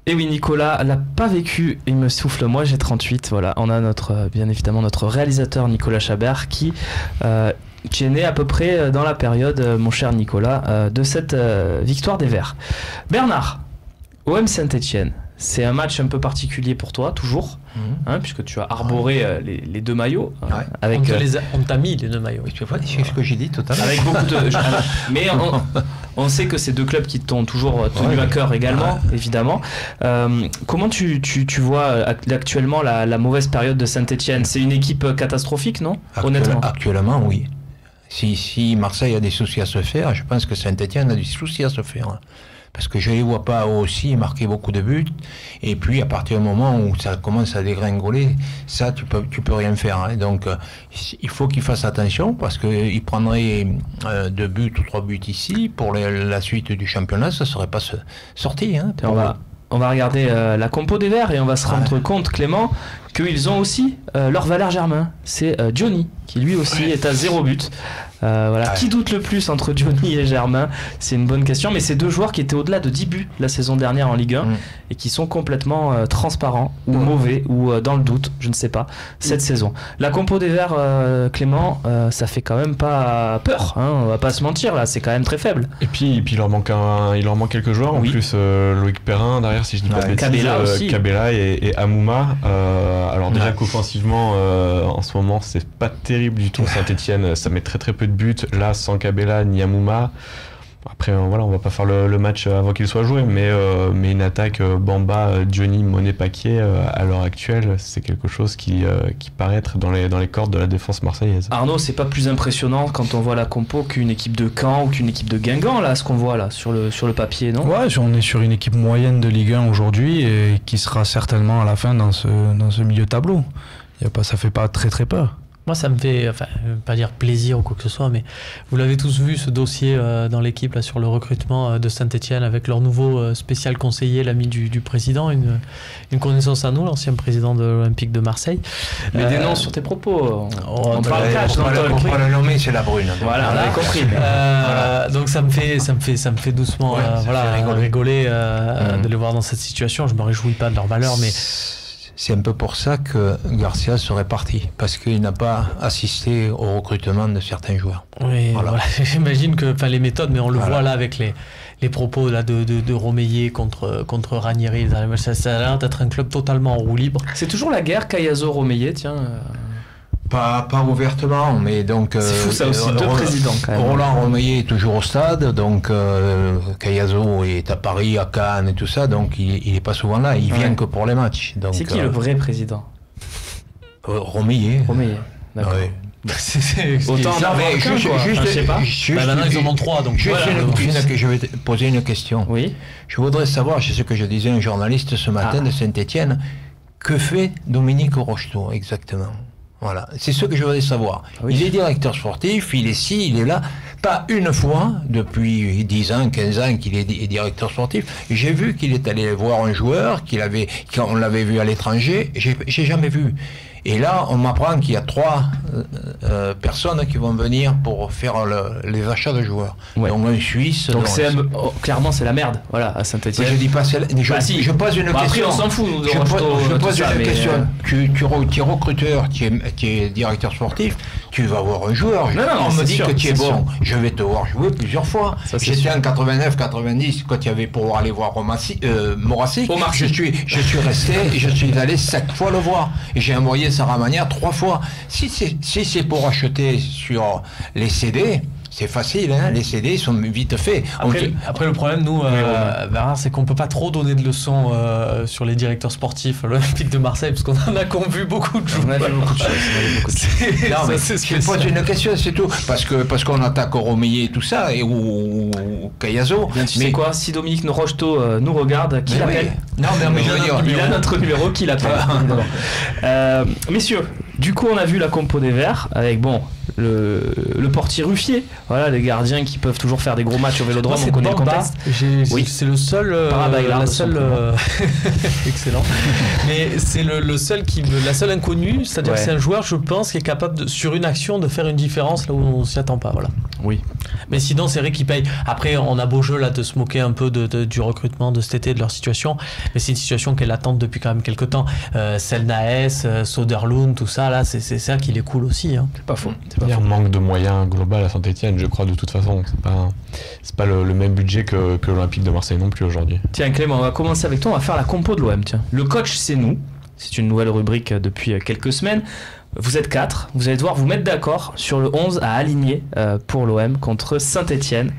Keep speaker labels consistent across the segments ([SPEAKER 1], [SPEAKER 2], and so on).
[SPEAKER 1] Et oui, Nicolas l'a pas vécu, il me souffle, moi j'ai 38, voilà. On a bien évidemment notre réalisateur Nicolas Chabert qui est né à peu près dans la période, mon cher Nicolas, de cette victoire des Verts. Bernard, OM Saint-Etienne, c'est un match un peu particulier pour toi, toujours, puisque tu as arboré les deux maillots. Avec,
[SPEAKER 2] on t'a mis les deux maillots.
[SPEAKER 3] Oui, tu vois, c'est ce que j'ai dit tout à l'heure.
[SPEAKER 1] Avec beaucoup de... Mais on sait que c'est deux clubs qui t'ont toujours tenu à cœur également, évidemment. Comment tu vois actuellement la mauvaise période de Saint-Etienne? C'est une équipe catastrophique, non? Honnêtement.
[SPEAKER 3] Actuellement, oui. Si Marseille a des soucis à se faire, je pense que Saint-Etienne a des soucis à se faire. Parce que je ne les vois pas aussi marquer beaucoup de buts. Et puis, à partir du moment où ça commence à dégringoler, ça, tu peux rien faire. Hein. Donc, il faut qu'ils fassent attention parce qu'ils prendraient 2 buts ou 3 buts ici. Pour la suite du championnat, ça ne serait pas sorti. Hein,
[SPEAKER 1] on va regarder la compo des Verts et on va se rendre compte, Clément, qu'ils ont aussi leur Valère Germain. C'est Johnny qui lui aussi est à 0 but. Qui doute le plus entre Johnny et Germain? C'est une bonne question, mais c'est deux joueurs qui étaient au-delà de 10 buts la saison dernière en Ligue 1 et qui sont complètement transparents ou mauvais ou dans le doute, je ne sais pas, cette saison. La compo des Verts, Clément, ça fait quand même pas peur, hein, on va pas se mentir, là, c'est quand même très faible.
[SPEAKER 4] Et puis il leur manque quelques joueurs, en plus Loïc Perrin derrière, si je dis pas de bêtises, Kabela et Amouma. Alors déjà qu'offensivement, en ce moment, c'est pas terrible du tout. Saint-Etienne, ça met très peu de buts là sans Kabela ni Amouma. Après on va pas faire le match avant qu'il soit joué, mais une attaque Bamba, Johnny, Monet, Paquier à l'heure actuelle, c'est quelque chose qui paraît être dans les cordes de la défense marseillaise.
[SPEAKER 1] Arnaud, c'est pas plus impressionnant quand on voit la compo qu'une équipe de Caen ou qu'une équipe de Guingamp là, ce qu'on voit là sur le papier, non?
[SPEAKER 5] Ouais, on est sur une équipe moyenne de Ligue 1 aujourd'hui et qui sera certainement à la fin dans ce milieu de tableau. Ça fait pas très peur.
[SPEAKER 2] Moi, ça me fait, pas dire plaisir ou quoi que ce soit, mais vous l'avez tous vu, ce dossier dans l'équipe là, sur le recrutement de Saint-Etienne avec leur nouveau spécial conseiller, l'ami du président, une connaissance à nous, l'ancien président de l'Olympique de Marseille.
[SPEAKER 1] Mais des noms sur tes propos.
[SPEAKER 3] On parle cash, on va le nommer, c'est la brune.
[SPEAKER 1] Voilà, on avait compris.
[SPEAKER 2] Donc ça me fait doucement rigoler de les voir dans cette situation. Je me réjouis pas de leur valeur, mais...
[SPEAKER 3] C'est un peu pour ça que Garcia serait parti, parce qu'il n'a pas assisté au recrutement de certains joueurs.
[SPEAKER 2] Oui, voilà. J'imagine que les méthodes, mais on le voit là avec les propos là, de Romeyer contre Ranieri. Ça a l'air d'être un club totalement en roue libre.
[SPEAKER 1] C'est toujours la guerre Cayazo-Romeyer, tiens.
[SPEAKER 3] Pas ouvertement, mais donc...
[SPEAKER 1] C'est fou ça aussi, deux présidents quand même.
[SPEAKER 3] Roland Romeyer est toujours au stade, donc Cayazo est à Paris, à Cannes et tout ça, donc il n'est pas souvent là, il vient que pour les matchs.
[SPEAKER 1] C'est qui le vrai président?
[SPEAKER 3] Romeyer.
[SPEAKER 1] Romeyer, d'accord.
[SPEAKER 2] Autant en avoir qu'un, quoi. Je sais pas. Maintenant ils en ont 3, donc
[SPEAKER 3] je vais te poser une question.
[SPEAKER 1] Oui.
[SPEAKER 3] Je voudrais savoir, c'est ce que je disais à un journaliste ce matin de Saint-Etienne, que fait Dominique Rocheteau exactement? Voilà, c'est ce que je voudrais savoir. Oui. Il est directeur sportif, il est ci, il est là. Pas une fois, depuis 10 ans, 15 ans qu'il est directeur sportif, j'ai vu qu'il est allé voir un joueur, qu'on l'avait vu à l'étranger, j'ai jamais vu. Et là, on m'apprend qu'il y a 3 personnes qui vont venir pour faire les achats de joueurs. Ouais. Donc un Suisse.
[SPEAKER 1] Donc clairement, c'est la merde, voilà, à Saint-Etienne.
[SPEAKER 3] Je dis pas c'est je pose une question.
[SPEAKER 1] Après, on s'en fout.
[SPEAKER 3] Je pose une question. Tu es recruteur, tu es directeur sportif, tu vas voir un joueur. On me dit que tu es bon. Je vais te voir jouer plusieurs fois. J'étais en 89, 90 quand il y avait pour aller voir Morassic. Je suis resté et je suis allé 5 fois le voir. Et j'ai envoyé Sarah Magna 3 fois. Si c'est pour acheter sur les CD, c'est facile, hein, les CD sont vite faits.
[SPEAKER 2] Après le problème, nous, Bernard, c'est qu'on peut pas trop donner de leçons sur les directeurs sportifs à l'Olympique de Marseille, parce qu'on en a convu beaucoup de joueurs.
[SPEAKER 1] On a vu beaucoup de choses.
[SPEAKER 3] Non, mais je pose une question, c'est tout. Parce qu'on attaque Romeyer et tout ça, ou Cayazo.
[SPEAKER 1] Tu sais quoi, si Dominique Rocheteau nous regarde, qui l'appelle?
[SPEAKER 3] Non, mais je veux dire,
[SPEAKER 1] il a notre numéro, qui l'appelle. Messieurs, du coup, on a vu la compo des Verts, avec le portier Ruffier. Voilà, les gardiens qui peuvent toujours faire des gros matchs au Vélodrome, on connaît le contexte.
[SPEAKER 2] Oui. C'est le seul... excellent. Mais c'est la seule inconnue, c'est-à-dire que c'est un joueur, je pense, qui est capable, sur une action, de faire une différence là où on s'y attend pas. Voilà.
[SPEAKER 1] Oui.
[SPEAKER 2] Mais sinon, c'est vrai qu'il paye. Après, on a beau jeu là de se moquer un peu du recrutement de cet été, de leur situation. Mais c'est une situation qui est latente depuis quand même quelques temps. Selnaes, Soderlund, tout ça, là, c'est ça qui les coule aussi. Hein.
[SPEAKER 1] C'est pas faux.
[SPEAKER 4] Il y a un manque de moyens global à Saint-Etienne, je crois, de toute façon. C'est pas le même budget que l'Olympique de Marseille non plus aujourd'hui.
[SPEAKER 1] Tiens, Clément, on va commencer avec toi. On va faire la compo de l'OM. Tiens. Le coach, c'est nous. C'est une nouvelle rubrique depuis quelques semaines. Vous êtes 4, vous allez devoir vous mettre d'accord sur le 11 à aligner pour l'OM contre Saint-Etienne.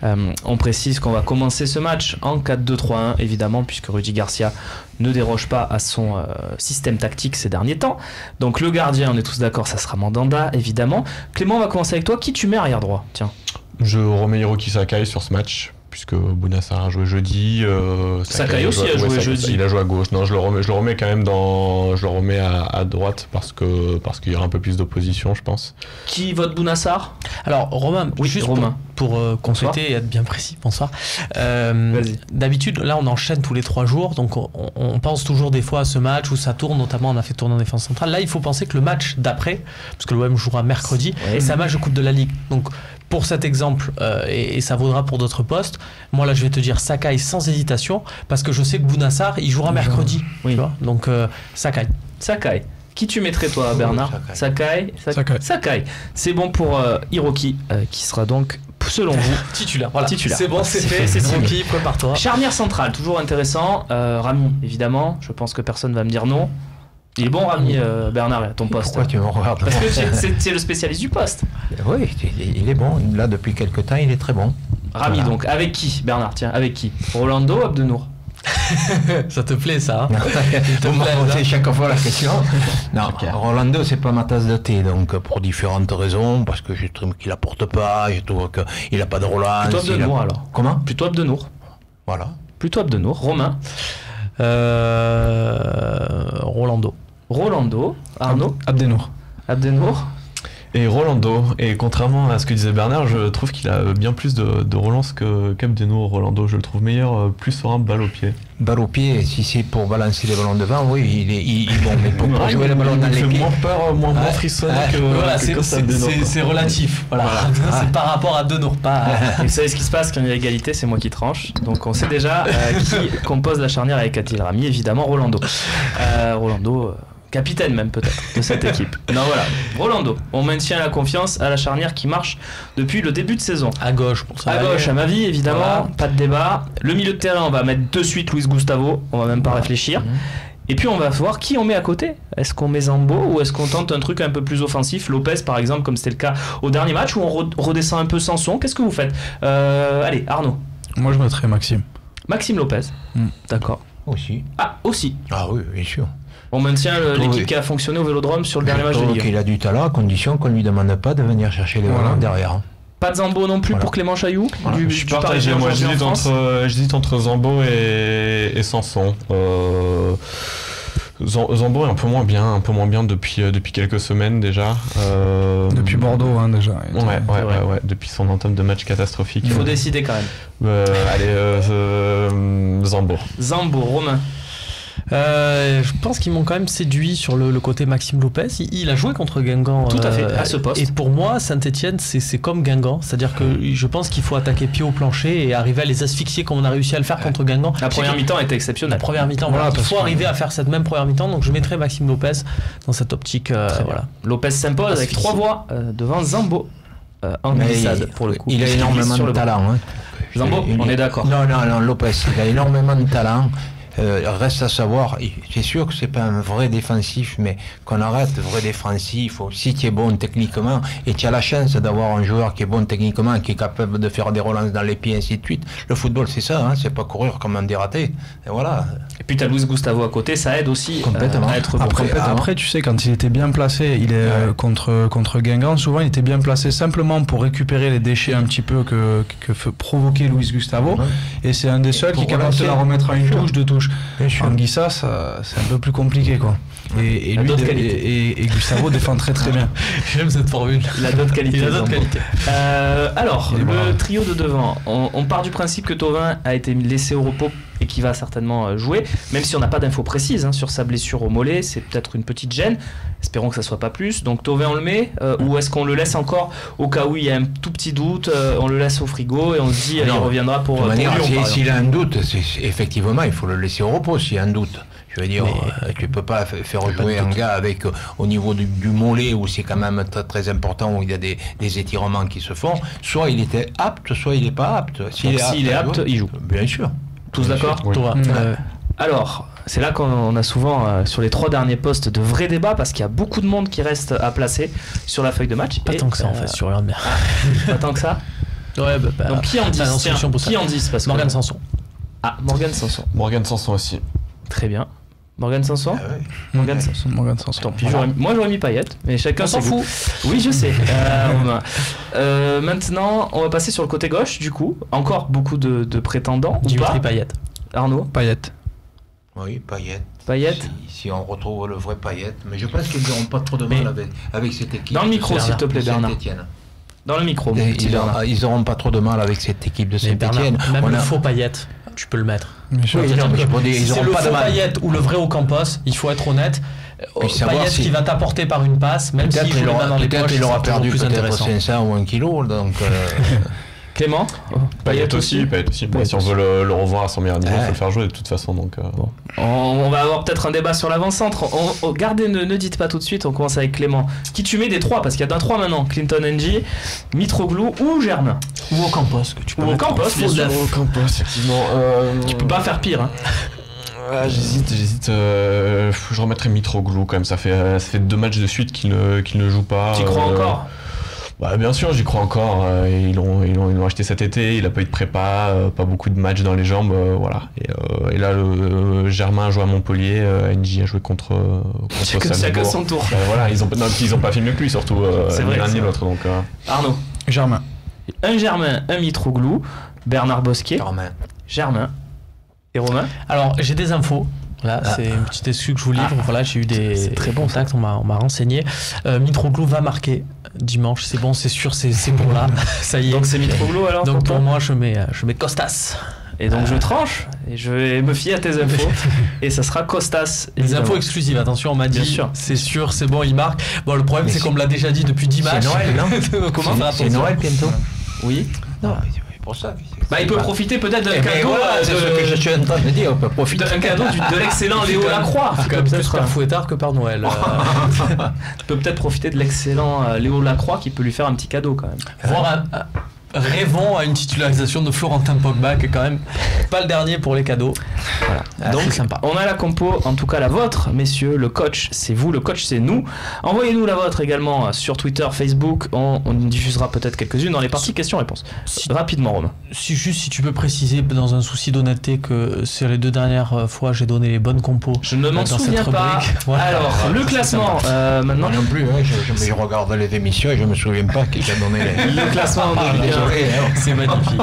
[SPEAKER 1] On précise qu'on va commencer ce match en 4-2-3-1, évidemment, puisque Rudy Garcia ne déroge pas à son système tactique ces derniers temps. Donc le gardien, on est tous d'accord, ça sera Mandanda, évidemment. Clément, on va commencer avec toi. Qui tu mets arrière droit? Tiens.
[SPEAKER 4] Je remets Hiroki Sakai sur ce match, puisque Bounassar a joué jeudi.
[SPEAKER 1] Sakai aussi a joué jeudi.
[SPEAKER 4] Il a joué à gauche. Non, je le remets quand même je le remets à droite parce qu'il y aura un peu plus d'opposition, je pense.
[SPEAKER 1] Qui vote Bounassar?
[SPEAKER 2] Alors Romain,
[SPEAKER 1] oui,
[SPEAKER 2] juste
[SPEAKER 1] Romain.
[SPEAKER 2] Pour compléter et être bien précis, bonsoir. D'habitude, là on enchaîne tous les 3 jours, donc on pense toujours des fois à ce match où ça tourne, notamment on a fait tourner en défense centrale. Là il faut penser que le match d'après, parce que l'OM jouera mercredi, c'est un match de Coupe de la Ligue. Donc pour cet exemple, et ça vaudra pour d'autres postes, moi là je vais te dire Sakai sans hésitation, parce que je sais que Bounassar il jouera mercredi. Oui. Tu vois, donc Sakai. Qui tu mettrais toi, Bernard? Sakai. C'est bon pour Hiroki, qui sera donc, selon vous, titulaire. Voilà. C'est bon, c'est fait, c'est Hiroki, prépare-toi.
[SPEAKER 1] Charnière centrale, toujours intéressant. Rami, évidemment, je pense que personne va me dire non. Il est bon, Rami, Bernard, à ton poste.
[SPEAKER 3] Pourquoi tu me regardes?
[SPEAKER 1] Parce que c'est le spécialiste du poste.
[SPEAKER 3] Oui, il est bon. Là, depuis quelques temps, il est très bon.
[SPEAKER 1] Rami, voilà. Donc, avec qui, Bernard? Tiens, avec qui? Rolando ou Abdenour?
[SPEAKER 2] Ça te plaît, ça?
[SPEAKER 3] Vous me posez chaque fois la question. Non, okay. Rolando, c'est pas ma tasse de thé, donc pour différentes raisons, parce que je trouve qu'il apporte pas, je trouve qu'il a pas de relance.
[SPEAKER 1] Plutôt Abdenour, alors.
[SPEAKER 3] Comment?
[SPEAKER 1] Plutôt Abdenour.
[SPEAKER 3] Voilà.
[SPEAKER 1] Plutôt Abdenour. Romain? Rolando. Arnaud?
[SPEAKER 5] Abdenour.
[SPEAKER 4] Et Rolando, et contrairement à ce que disait Bernard, je trouve qu'il a bien plus de relance qu'Abdenour. Rolando, je le trouve meilleur, plus serein balle au pied.
[SPEAKER 3] Balle au pied, si c'est pour balancer les ballons devant, oui, il est bon, mais pour jouer les ballons dans les pieds...
[SPEAKER 4] moins peur, moins frissonné que...
[SPEAKER 2] Voilà, c'est relatif, voilà. C'est par rapport à Abdenour, pas...
[SPEAKER 1] Vous savez ce qui se passe quand il y a égalité, c'est moi qui tranche, donc on sait déjà qui compose la charnière avec Adil Rami, évidemment Rolando. Capitaine même peut-être de cette équipe. Non voilà, Rolando, on maintient la confiance à la charnière qui marche depuis le début de saison.
[SPEAKER 2] À gauche pour ça.
[SPEAKER 1] À gauche, à ma vie évidemment, voilà. Pas de débat. Le milieu de terrain, on va mettre de suite Luis Gustavo, on va même pas réfléchir. Et puis on va voir qui on met à côté. Est-ce qu'on met Zambo ou est-ce qu'on tente un truc un peu plus offensif? Lopez par exemple, comme c'était le cas au dernier match où on redescend un peu Sanson. Qu'est-ce que vous faites? Allez, Arnaud.
[SPEAKER 5] Moi je mettrais Maxime.
[SPEAKER 1] Maxime Lopez. D'accord.
[SPEAKER 3] Aussi.
[SPEAKER 1] Ah, aussi.
[SPEAKER 3] Ah oui, bien sûr.
[SPEAKER 1] On maintient l'équipe qui a fonctionné au Vélodrome sur le dernier match de Ligue 1.
[SPEAKER 3] Il a du talent à condition qu'on ne lui demande pas de venir chercher les ballons derrière.
[SPEAKER 1] Pas de Zambo non plus pour Clément Chailloux.
[SPEAKER 4] Je suis partagé, moi j'hésite entre Zambo et Sanson. Zambo est un peu moins bien depuis quelques semaines déjà.
[SPEAKER 5] Depuis Bordeaux déjà.
[SPEAKER 4] Ouais, depuis son entame de match catastrophique.
[SPEAKER 1] Il faut décider quand même. Zambo, Romain.
[SPEAKER 2] Je pense qu'ils m'ont quand même séduit sur le côté Maxime Lopez. Il a joué contre Guingamp.
[SPEAKER 1] Tout à fait, à ce poste.
[SPEAKER 2] Et pour moi, Saint-Etienne, c'est comme Guingamp. C'est-à-dire que je pense qu'il faut attaquer pied au plancher et arriver à les asphyxier comme on a réussi à le faire contre Guingamp.
[SPEAKER 1] La première mi-temps était exceptionnelle.
[SPEAKER 2] La première mi-temps, voilà. Il faut arriver à faire cette même première mi-temps. Donc je mettrai Maxime Lopez dans cette optique. Voilà.
[SPEAKER 1] Lopez s'impose avec 3 voix devant Zambo. En glissade pour le coup.
[SPEAKER 3] Il a énormément de talent.
[SPEAKER 1] Zambo, on est d'accord.
[SPEAKER 3] Non, Lopez, il a énormément de talent. Reste à savoir, c'est sûr que c'est pas un vrai défensif, mais qu'on arrête vrai défensif. Si tu es bon techniquement et tu as la chance d'avoir un joueur qui est bon techniquement, qui est capable de faire des relances dans les pieds, ainsi de suite. Le football, c'est ça, c'est pas courir comme un dératé. Et voilà.
[SPEAKER 1] Et puis tu as Luis Gustavo à côté, ça aide aussi à être bon.
[SPEAKER 5] Après, tu sais, quand il était bien placé, il est contre Guingamp, souvent il était bien placé simplement pour récupérer les déchets un petit peu que provoquait Luis Gustavo. Et c'est un des seuls qui est capable de la remettre à une touche, 2 touches. gauche. Anguissa, c'est un peu plus compliqué, quoi. Et lui, et Gustavo défend très bien.
[SPEAKER 2] J'aime cette formule.
[SPEAKER 1] Il a d'autres qualités. Alors, le trio de devant, on part du principe que Thauvin a été laissé au repos et qui va certainement jouer, même si on n'a pas d'infos précises sur sa blessure au mollet, c'est peut-être une petite gêne. Espérons que ça soit pas plus. Donc Thauvin, on le met ou est-ce qu'on le laisse encore au cas où il y a un tout petit doute, on le laisse au frigo et on se dit il reviendra pour Lyon.
[SPEAKER 3] S'il a un doute, effectivement, il faut le laisser au repos s'il y a un doute. Je veux dire, tu peux pas faire jouer un gars avec au niveau du mollet où c'est quand même très, très important, où il y a des étirements qui se font. Soit il était apte, soit il n'est pas apte.
[SPEAKER 1] S'il est apte, il joue.
[SPEAKER 3] Bien sûr.
[SPEAKER 1] Tous d'accord ?
[SPEAKER 2] Oui.
[SPEAKER 1] Alors, c'est là qu'on a souvent sur les 3 derniers postes de vrais débats parce qu'il y a beaucoup de monde qui reste à placer sur la feuille de match.
[SPEAKER 2] Pas tant que ça en fait sur Urbain.
[SPEAKER 1] Pas tant que ça.
[SPEAKER 2] Ouais,
[SPEAKER 1] donc qui en 10 Qui en 10 parce
[SPEAKER 2] Morgan Sanson.
[SPEAKER 1] Ah, Morgan Sanson.
[SPEAKER 4] Morgan Sanson aussi.
[SPEAKER 1] Très bien. Morgan Sanson. Morgan Sanson. Tant pis, moi j'aurais mis Payet, mais chacun s'en fout. Oui, je sais. Maintenant, on va passer sur le côté gauche, du coup. Encore beaucoup de prétendants.
[SPEAKER 2] Dimitri Payet.
[SPEAKER 1] Arnaud.
[SPEAKER 5] Payet.
[SPEAKER 3] Oui, Payet.
[SPEAKER 1] Payet.
[SPEAKER 3] Si on retrouve le vrai Payet, mais je pense qu'ils n'auront pas trop de mal avec cette équipe.
[SPEAKER 1] Dans le micro, s'il te plaît, Bernard. Dans le micro,
[SPEAKER 3] ils n'auront pas trop de mal avec cette équipe de Saint-Etienne.
[SPEAKER 2] Même le faux Payet, tu peux le mettre.
[SPEAKER 3] C'est
[SPEAKER 2] le faux Payet ou le vrai Ocampos, il faut être honnête. Payet qui va t'apporter par une passe, même s'il joue les mains dans les poches,
[SPEAKER 3] il aura perdu
[SPEAKER 2] plus intéressant.
[SPEAKER 3] 500 ou 1 kilo, donc...
[SPEAKER 1] Clément.
[SPEAKER 4] Payet aussi. Si on veut le revoir à son meilleur niveau, il faut le faire jouer de toute façon. Donc,
[SPEAKER 1] bon. On va avoir peut-être un débat sur l'avant-centre. Gardez, ne dites pas tout de suite, on commence avec Clément. Qui tu mets des 3 parce qu'il y a d'un 3 maintenant. Clinton NG, Mitroglou ou Germain.
[SPEAKER 2] Ou Ocampos.
[SPEAKER 1] Ou Ocampos, bien sûr.
[SPEAKER 4] effectivement.
[SPEAKER 1] Tu peux pas faire pire.
[SPEAKER 4] J'hésite. Je remettrais Mitroglou quand même. Ça fait 2 matchs de suite qu'il ne joue pas.
[SPEAKER 1] Tu crois encore?
[SPEAKER 4] Bah, bien sûr, j'y crois encore. Ils l'ont acheté cet été. Il a pas eu de prépa, pas beaucoup de matchs dans les jambes, voilà. Et là, Germain a joué à Montpellier, NJ a joué contre Salzbourg.
[SPEAKER 1] Chacun son tour.
[SPEAKER 4] Voilà, ils ont pas filmé plus surtout ni l'un ni l'autre. Donc
[SPEAKER 1] Arnaud.
[SPEAKER 5] Germain.
[SPEAKER 1] Un Germain, un Mitroglou. Bernard Bosquet. Germain. Et Romain.
[SPEAKER 2] Alors j'ai des infos. Là, c'est une petite excuse que je vous livre. Voilà, j'ai eu des très bons contacts, on m'a renseigné. Mitroglou va marquer dimanche, c'est bon, c'est sûr, c'est bon là. Ça y est.
[SPEAKER 1] Donc c'est Mitroglou alors.
[SPEAKER 2] Donc pour moi, je mets Costas.
[SPEAKER 1] Et donc je tranche et je vais me fier à tes infos et ça sera Costas.
[SPEAKER 2] Les infos exclusives, attention, on m'a dit. C'est sûr, c'est bon, il marque. Bon, le problème c'est qu'on me l'a déjà dit depuis 10 matchs.
[SPEAKER 3] C'est Noël, non?
[SPEAKER 2] Comment faire attention?
[SPEAKER 3] C'est Noël bientôt.
[SPEAKER 1] Oui.
[SPEAKER 3] Non. Pour ça.
[SPEAKER 1] Il peut profiter peut-être d'un cadeau.
[SPEAKER 3] C'est ce que je suis en train de dire. On peut profiter
[SPEAKER 1] d'un cadeau de l'excellent Léo Lacroix.
[SPEAKER 2] C'est comme plus Père Fouettard que Père Noël.
[SPEAKER 1] Tu peux peut-être profiter de l'excellent Léo Lacroix qui peut lui faire un petit cadeau quand même.
[SPEAKER 2] Rêvons à une titularisation de Florentin Pogba qui est quand même pas le dernier pour les cadeaux.
[SPEAKER 1] Voilà. Donc sympa. On a la compo, en tout cas la vôtre, messieurs. Le coach c'est vous, le coach c'est nous. Envoyez-nous la vôtre également sur Twitter, Facebook. On diffusera peut-être quelques-unes dans les parties questions-réponses. Rapidement, Romain.
[SPEAKER 2] Si tu peux préciser dans un souci d'honnêteté que sur les 2 dernières fois j'ai donné les bonnes compos.
[SPEAKER 1] Je ne m'en souviens pas. Voilà. Alors le classement maintenant.
[SPEAKER 3] Moi non plus. Je regarde les émissions et je me souviens pas qui a donné
[SPEAKER 1] le classement. C'est magnifique.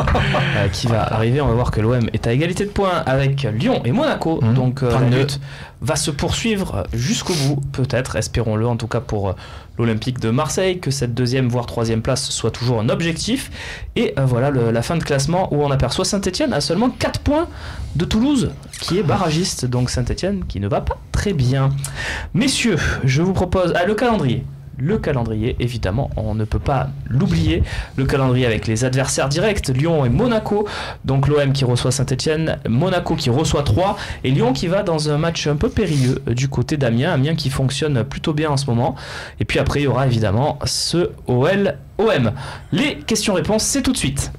[SPEAKER 1] Qui va arriver, on va voir que l'OM est à égalité de points avec Lyon et Monaco. Donc la lutte va se poursuivre jusqu'au bout, peut-être, espérons-le en tout cas pour l'Olympique de Marseille, que cette 2e voire 3e place soit toujours un objectif. Et voilà la fin de classement où on aperçoit Saint-Etienne à seulement 4 points de Toulouse, qui est barragiste. Donc Saint-Etienne qui ne va pas très bien. Messieurs, je vous propose le calendrier. Le calendrier, évidemment, on ne peut pas l'oublier. Le calendrier avec les adversaires directs, Lyon et Monaco. Donc l'OM qui reçoit Saint-Etienne, Monaco qui reçoit Troyes et Lyon qui va dans un match un peu périlleux du côté d'Amiens. Amiens qui fonctionne plutôt bien en ce moment. Et puis après, il y aura évidemment ce OL-OM. Les questions-réponses, c'est tout de suite.